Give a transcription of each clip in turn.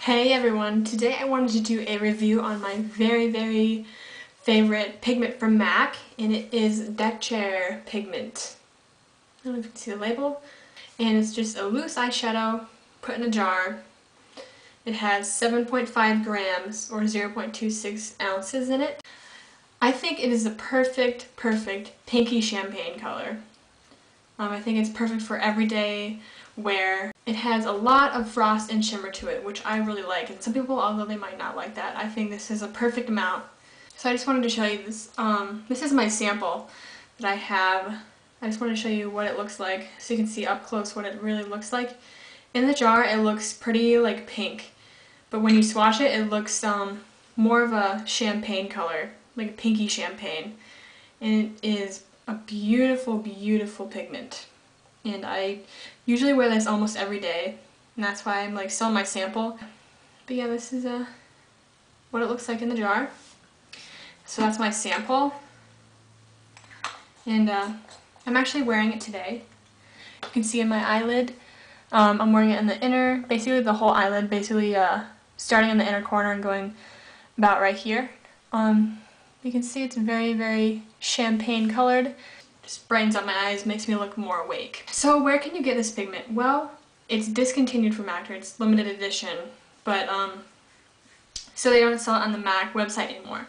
Hey everyone, today I wanted to do a review on my very favorite pigment from MAC, and it is Deckchair Pigment. I don't know if you can see the label. And it's just a loose eyeshadow put in a jar. It has 7.5 grams or 0.26 ounces in it. I think it is a perfect pinky champagne color. I think it's perfect for everyday wear. It has a lot of frost and shimmer to it, which I really like, and some people, although they might not like that, I think this is a perfect amount. So I just wanted to show you this. This is my sample that I have. I just wanted to show you what it looks like so you can see up close what it really looks like. In the jar it looks pretty like pink, but when you swatch it, it looks more of a champagne color, like a pinky champagne, and it is a beautiful pigment. And I usually wear this almost every day, and that's why I'm like selling my sample. But yeah, this is what it looks like in the jar. So that's my sample, and I'm actually wearing it today. You can see in my eyelid, I'm wearing it in the inner, basically the whole eyelid, basically starting in the inner corner and going about right here. You can see it's very champagne colored. Just brightens up my eyes, makes me look more awake. So where can you get this pigment? Well, it's discontinued from MAC, it's limited edition, but so they don't sell it on the MAC website anymore.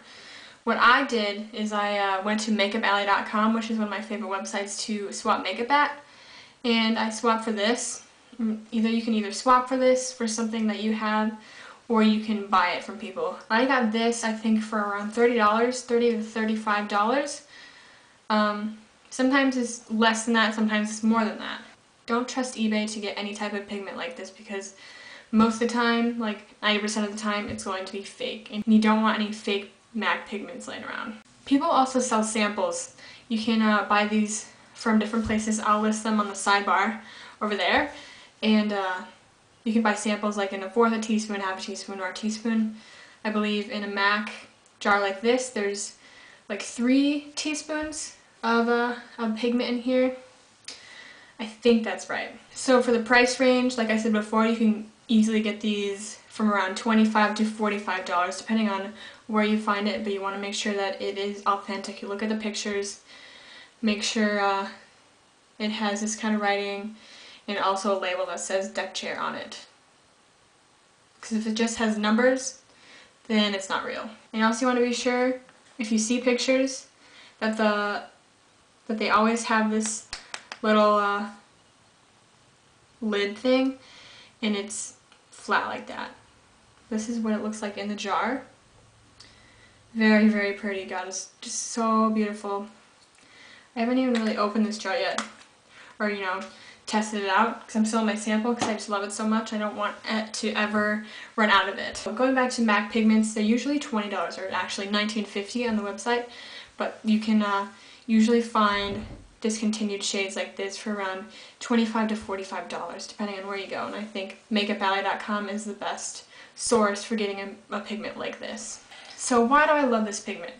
What I did is I went to Makeupalley.com, which is one of my favorite websites to swap makeup at, and I swapped for this. You can either swap for this for something that you have, or you can buy it from people. I got this, I think, for around $30, $30 to $35. Sometimes it's less than that, sometimes it's more than that. Don't trust eBay to get any type of pigment like this, because most of the time, like 90% of the time, it's going to be fake, and you don't want any fake MAC pigments laying around. People also sell samples. You can buy these from different places. I'll list them on the sidebar over there, and you can buy samples like in a fourth a teaspoon, half a teaspoon, or a teaspoon. I believe in a MAC jar like this, there's like 3 teaspoons of pigment in here. I think that's right. So for the price range, like I said before, you can easily get these from around $25 to $45 depending on where you find it, but you want to make sure that it is authentic. You look at the pictures, make sure it has this kind of writing, and also a label that says Deckchair on it. Because if it just has numbers, then it's not real. And also you want to be sure, if you see pictures, that they always have this little lid thing, and it's flat like that. This is what it looks like in the jar. Very pretty. God, it's just so beautiful. I haven't even really opened this jar yet, or tested it out, because I'm still in my sample, because I just love it so much. I don't want it to ever run out of it. Going back to MAC pigments, they're usually $20, or actually $19.50 on the website, but you can usually find discontinued shades like this for around $25 to $45 depending on where you go, and I think Makeupalley.com is the best source for getting a pigment like this. So why do I love this pigment?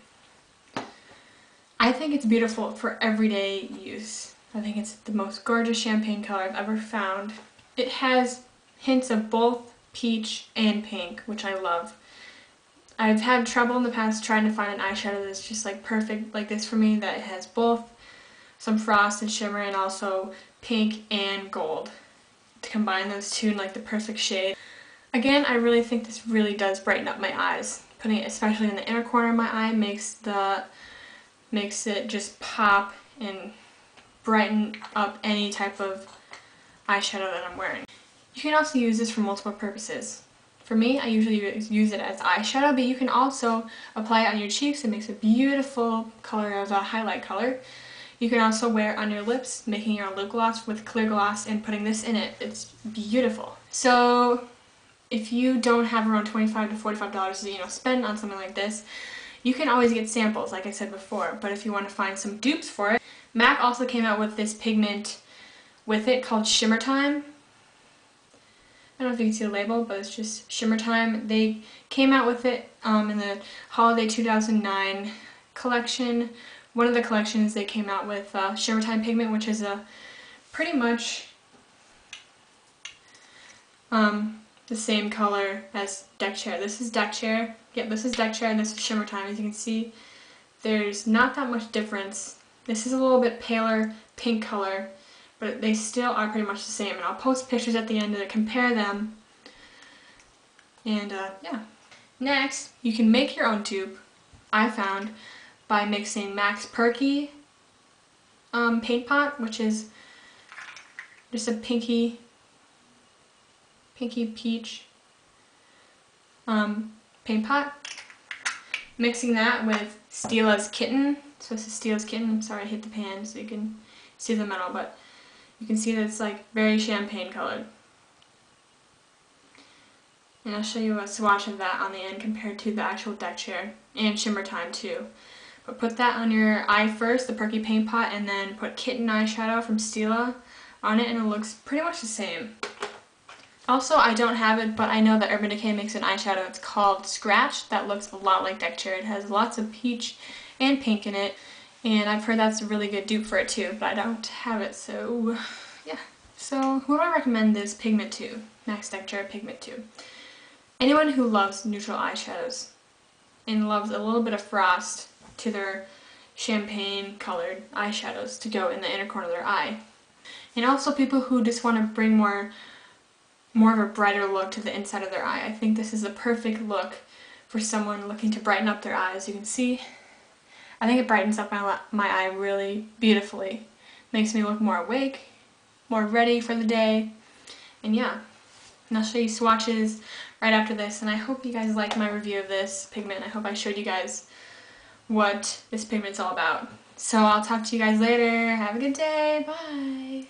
I think it's beautiful for everyday use. I think it's the most gorgeous champagne color I've ever found. It has hints of both peach and pink, which I love. I've had trouble in the past trying to find an eyeshadow that's just like perfect like this for me, that it has both some frost and shimmer and also pink and gold. To combine those two in like the perfect shade. Again, I really think this really does brighten up my eyes. Putting it especially in the inner corner of my eye makes it just pop and brighten up any type of eyeshadow that I'm wearing. You can also use this for multiple purposes. For me, I usually use it as eyeshadow, but you can also apply it on your cheeks. It makes a beautiful color as a highlight color. You can also wear it on your lips, making your lip gloss with clear gloss and putting this in it. It's beautiful. So if you don't have around $25 to $45 to spend on something like this, you can always get samples, like I said before. But if you want to find some dupes for it, MAC also came out with this pigment with it called Shimmer Time. I don't know if you can see the label, but it's just Shimmer Time. They came out with it in the Holiday 2009 collection. One of the collections they came out with Shimmer Time pigment, which is a pretty much the same color as Deckchair. This is Deckchair. Yep, this is Deckchair and this is Shimmer Time. As you can see, there's not that much difference. This is a little bit paler pink color, but they still are pretty much the same. And I'll post pictures at the end to compare them. And yeah. Next, you can make your own dupe, I found, by mixing MAC's Perky paint pot, which is just a pinky peach paint pot. Mixing that with Stila's Kitten. So this is Stila's Kitten. I'm sorry I hit the pan so you can see the metal, but you can see that it's like very champagne colored. And I'll show you a swatch of that on the end compared to the actual Deckchair and Shimmer Time too. But put that on your eye first, the Perky paint pot, and then put Kitten eyeshadow from Stila on it, and it looks pretty much the same. Also, I don't have it, but I know that Urban Decay makes an eyeshadow. It's called Scratch that looks a lot like Deckchair. It has lots of peach and pink in it, and I've heard that's a really good dupe for it too, but I don't have it, so yeah. So who do I recommend this pigment to? MAC Deckchair Pigment to? Anyone who loves neutral eyeshadows and loves a little bit of frost to their champagne colored eyeshadows to go in the inner corner of their eye. And also people who just want to bring more of a brighter look to the inside of their eye. I think this is a perfect look for someone looking to brighten up their eyes. You can see, I think it brightens up my eye really beautifully. Makes me look more awake, more ready for the day, and yeah. And I'll show you swatches right after this, and I hope you guys liked my review of this pigment. I hope I showed you guys what this pigment's all about. So I'll talk to you guys later. Have a good day. Bye.